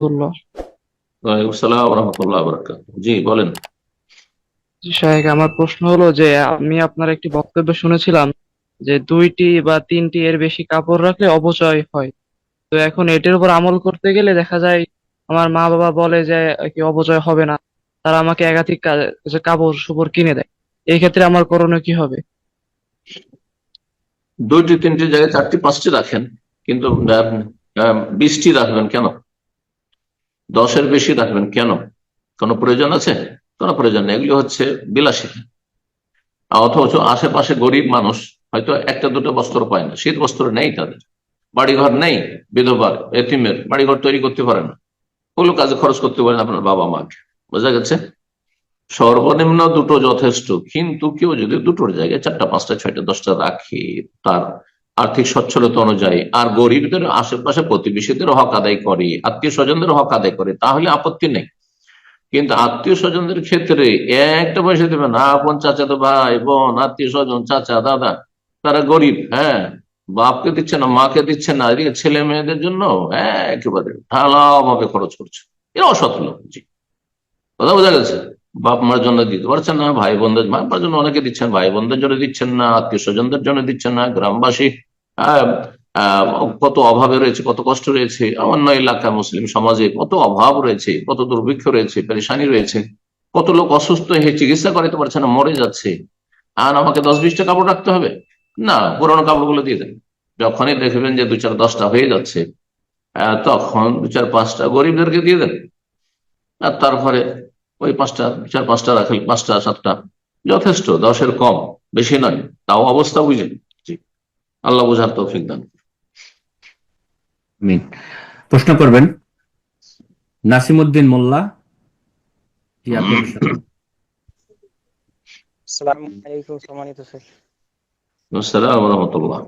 বললো। ওয়ালাইকুম আসসালাম ওয়া রাহমাতুল্লাহি ওয়া বারাকাতুহু। জি বলেন। জি শাহেখ, আমার প্রশ্ন হলো যে আমি আপনার একটি বক্তব্য শুনেছিলাম যে দুইটি বা তিনটি এর বেশি কাপড় রাখলে অপচয় হয়। তো এখন এটির উপর আমল করতে গেলে দেখা যায় আমার মা বাবা বলে যে কি অপচয় হবে না, তারা আমাকে একাধিক যে কাপড় চোপড় কিনে দেয়। এই ক্ষেত্রে আমার করণীয় কি হবে? দুইটি তিনটি জায়গায় চারটি পাঁচটি রাখেন, কিন্তু 20টি রাখবেন কেন? 10-এর বেশি রাখবেন কেন? কোনো প্রয়োজন আছে? কোনো প্রয়োজন নেই। এগুলি হচ্ছে বিলাসিতা। অথচ আশেপাশে গরিব মানুষ হয়তো একটা দুটো বস্ত্র পায় না, শীত বস্ত্র নেই, তাদের বাড়িঘর নেই, বিধবার এতিমের বাড়িঘর তৈরি করতে পারে না, ওগুলো কাজে খরচ করতে পারেন আপনার বাবা মাকে। বোঝা গেছে? সর্বনিম্ন দুটো যথেষ্ট, কিন্তু কেউ যদি দুটোর জায়গায় চারটা পাঁচটা ছয়টা দশটা রাখে তার আর্থিক সচ্ছলতা অনুযায়ী, আর গরিবদের আশেপাশে প্রতিবেশীদের হক আদায় করে, আত্মীয় স্বজনদের হক আদায় করে, তাহলে আপত্তি নেই। কিন্তু আত্মীয় স্বজনদের ক্ষেত্রে একটা পয়সা দেবে না, আপন চাচাতো ভাই বোন আত্মীয় স্বজন চাচা দাদা, তারা গরিব, হ্যাঁ, বাপকে দিচ্ছে না মাকে দিচ্ছে না, এদিকে ছেলে মেয়েদের জন্য একেবারে ঢালাও ভাবে খরচ করছে। এরা অসৎ লোক। জি, কথা বোঝা গেছে? বাপ মার জন্য দিতে পারছেন না, ভাই বোনদের মা বাবার জন্য অনেকে দিচ্ছেন, ভাই বোনদের জন্য দিচ্ছেন না, আত্মীয় স্বজনদের জন্য দিচ্ছেন না, গ্রামবাসী আহ, আহ, কত অভাবে রয়েছে, কত কষ্ট রয়েছে, অন্য এলাকা মুসলিম সমাজে কত অভাব রয়েছে, কত দুর্ভিক্ষ রয়েছে, পেরেশানি রয়েছে, কত লোক অসুস্থ হয়ে চিকিৎসা করাতে পারছে না, মরে যাচ্ছে। আর আমাকে 10-20টা কাপড় রাখতে হবে? না, পুরোনো কাপড়গুলো দিয়ে দেন। যখনই দেখবেন যে 2-4-10টা হয়ে যাচ্ছে, তখন 2-4-5টা গরিবদেরকে দিয়ে দেন। আর তারপরে ওই পাঁচটা, 4-5টা রাখেন, 5টা 7টা যথেষ্ট, 10-এর কম, বেশি নয়। তাও অবস্থা বুঝেন। জি, আল্লাহ বুঝার তৌফিক দান। আমিন। প্রশ্ন করবেন নাসিমউদ্দিন মোল্লা। জি, আপনি প্রশ্ন করুন। আসসালামু আলাইকুম সম্মানিত স্যার। আসসালাম ওয়া রাহমাতুল্লাহ।